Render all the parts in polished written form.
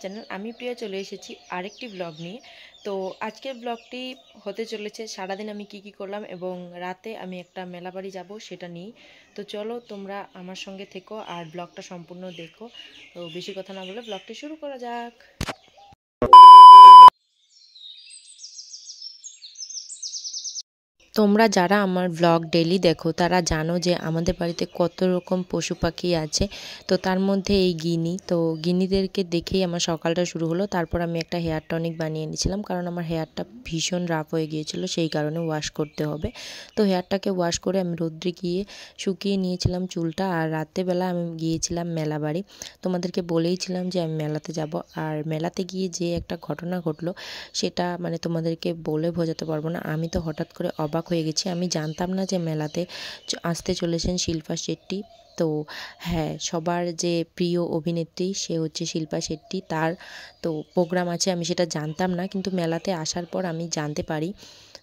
Channel আমি প্রিয়া চলে এসেছি আরেকটি ব্লগ নিয়ে। তো আজকের ব্লগটি হতে চলেছে সারাদিন আমি কি করলাম এবং রাতে আমি একটা মেলা বাড়ি যাব সেটা নিয়ে। তো চলো তোমরা আমার সঙ্গে থেকো আর ব্লগটা সম্পূর্ণ দেখো। তো বেশি কথা না বলে ব্লগটি শুরু করা যাক। তোমরা যারা আমার ব্লগ ডেলি দেখো তারা জানো যে আমাদের বাড়িতে কত রকম পশু পাখি আছে। তো তার মধ্যে এই গিনি, তো গিনিদেরকে দেখেই আমার সকালটা শুরু হলো। তারপর আমি একটা হেয়ার টনিক বানিয়ে নিয়েছিলাম, কারণ আমার হেয়ারটা ভীষণ রাফ হয়ে গিয়েছিল, সেই কারণে ওয়াশ করতে হবে। তো হেয়ারটাকে ওয়াশ করে আমি রোদ্রে গিয়ে শুকিয়ে নিয়েছিলাম চুলটা। আর রাত্রেবেলা আমি গিয়েছিলাম মেলা বাড়ি। তোমাদেরকে বলেইছিলাম যে আমি মেলাতে যাব। আর মেলাতে গিয়ে যে একটা ঘটনা ঘটলো সেটা মানে তোমাদেরকে বলে বোঝাতে পারবো না। আমি তো হঠাৎ করে অবাক হয়ে গেছি। আমি জানতাম না যে মেলাতে আসতে চলেছেন শিল্পা শেট্টি। তো হ্যাঁ, সবার যে প্রিয় অভিনেত্রী সে হচ্ছে শিল্পা শেট্টি, তার তো প্রোগ্রাম আছে। আমি সেটা জানতাম না, কিন্তু মেলাতে আসার পর আমি জানতে পারি।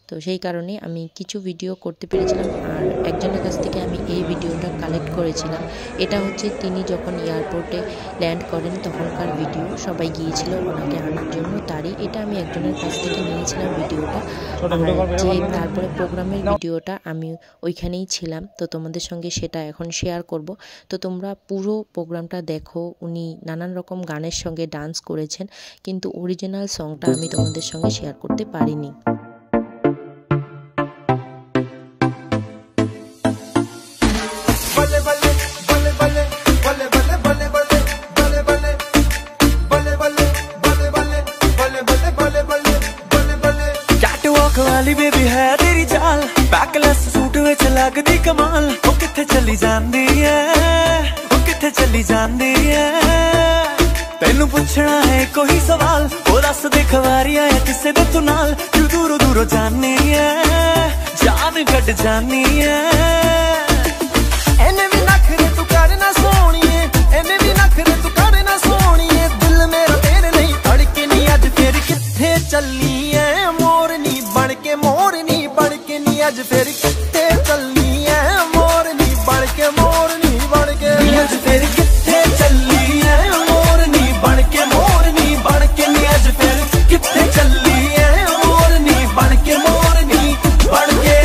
তো সেই কারণে আমি কিছু ভিডিও করতে পেরেছিলাম। আর একজনের কাছ থেকে আমি এই ভিডিওটা কালেক্ট করেছিলাম। এটা হচ্ছে তিনি যখন এয়ারপোর্টে ল্যান্ড করেন তখনকার ভিডিও। সবাই গিয়েছিল ওনাকে আনার জন্য, তারই এটা আমি একজনের কাছ থেকে নিয়েছিলাম ভিডিওটা। যে তারপরে প্রোগ্রামের ভিডিওটা আমি ওইখানেই ছিলাম, তো তোমাদের সঙ্গে সেটা এখন শেয়ার করব। তো তোমরা পুরো প্রোগ্রামটা দেখো। উনি নানান রকম গানের সঙ্গে ডান্স করেছেন, কিন্তু অরিজিনাল সংটা আমি তোমাদের সঙ্গে শেয়ার করতে পারিনি। वाली बेबी है तेरी चाल, बैकलेस सूट विच लगदी कमाल। ओ किथे चली जांदी है, ओ किथे चली जांदी है। तेनू पुछना है कोई सवाल, ओ दस दे खवारी आया किसे दे तू नाल। तू दूरों दूरों जानी है, जान कट जानी है। एने भी नखरे तू कर ना सोनिए, एने भी नखरे तू कर ना सोनिए। दिल मेरा तेरे नहीं धड़के नहीं, अज फिर किथे चली है मोरनी बनके, मोरनी बनके नी अज फिर किथे चलनी है मोरनी बनके, मोरनी बनके अज फिर किथे चलनी है मोरनी बनके, मोरनी बनके नी अज फिर किथे चलनी है मोरनी बनके, मोरनी बनके।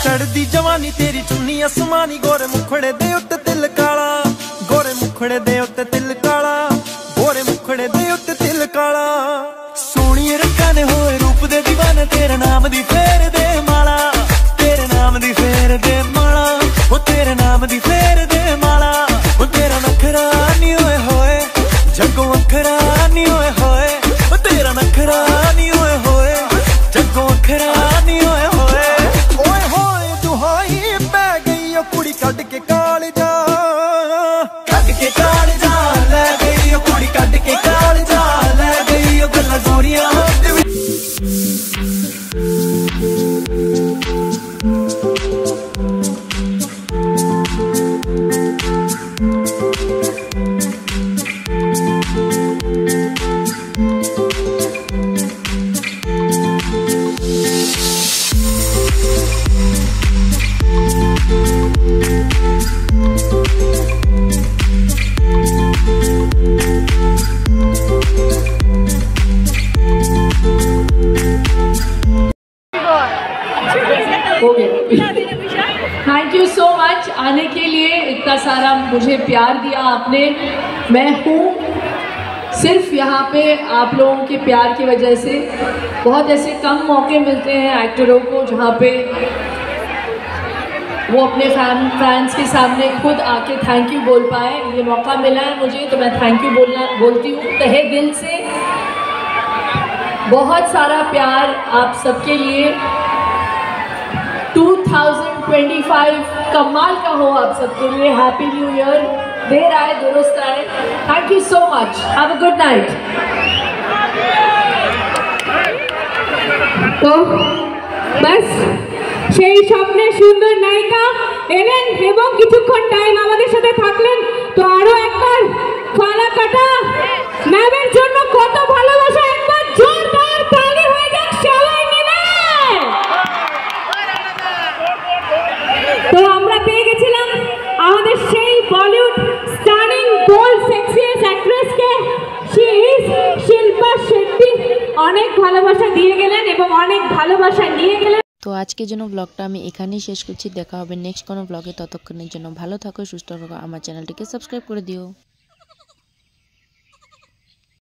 चढ़दी जवानी तेरी चुन्नी आसमानी, गोरे मुखड़े दे उत्ते तिल काला, गोरे मुखड़े दे उत्ते तिल काला, गोरे मुखड़े दे उत्ते तिल काला। सोहणिए रंगां ने होए रूप दे दीवाने, तेरे नाम दी फेर दे माला, तेरे नाम दी फेर दे माला, ओ तेरे नाम दी फेर दे माला। ओ तेरा नखरा नी होए होए जग्गों अखरा नी होए होए, ओ तेरा नखरा नी होए होए जग्गों अखरा नी होए होए। ओए होए दुहाई पै गई ओ कुड़ी कट के काल जा, कट के काल जा ले गई ओ कुड़ी कट के काल जा ले गई ओ गल्लां सोहणियां। थैंक यू सो मच आने के लिए, इतना सारा मुझे प्यार दिया आपने। मैं हूँ सिर्फ यहाँ पे आप लोगों के प्यार की वजह से। बहुत ऐसे कम मौके मिलते हैं एक्टरों को जहाँ पे वो अपने फैंस के सामने खुद आके थैंक यू बोल पाए। ये मौका मिला है मुझे, तो मैं थैंक यू बोलती हूँ तहे दिल से। बहुत सारा प्यार आप सबके लिए। 2025 कमाल का हो आप सबके लिए। Happy new year. देर आए दुरुस्त आए। Thank you so much. Have a good night. তো বাস সেই স্বপ্নের সুন্দর নায়িকা এলেন এবং কিছুক্ষণ টাইম আমাদের সাথে থাকলেন। তো আরো একবার ফালা কাটা ম্যামের জন্য কত ভালোবাসা, একবার জোরদার তালি হয়ে যাক সবাই মিলে। ভালোবাসা দিয়ে গেলেন এবং অনেক ভালোবাসা নিয়ে গেলেন। তো আজকের জন্য ব্লগটা আমি এখানেই শেষ করছি। দেখা হবে নেক্সট কোনো ব্লগে। ততক্ষণের জন্য ভালো থাকো, সুস্থ থাকো, আমার চ্যানেলটিকে সাবস্ক্রাইব করে দিও।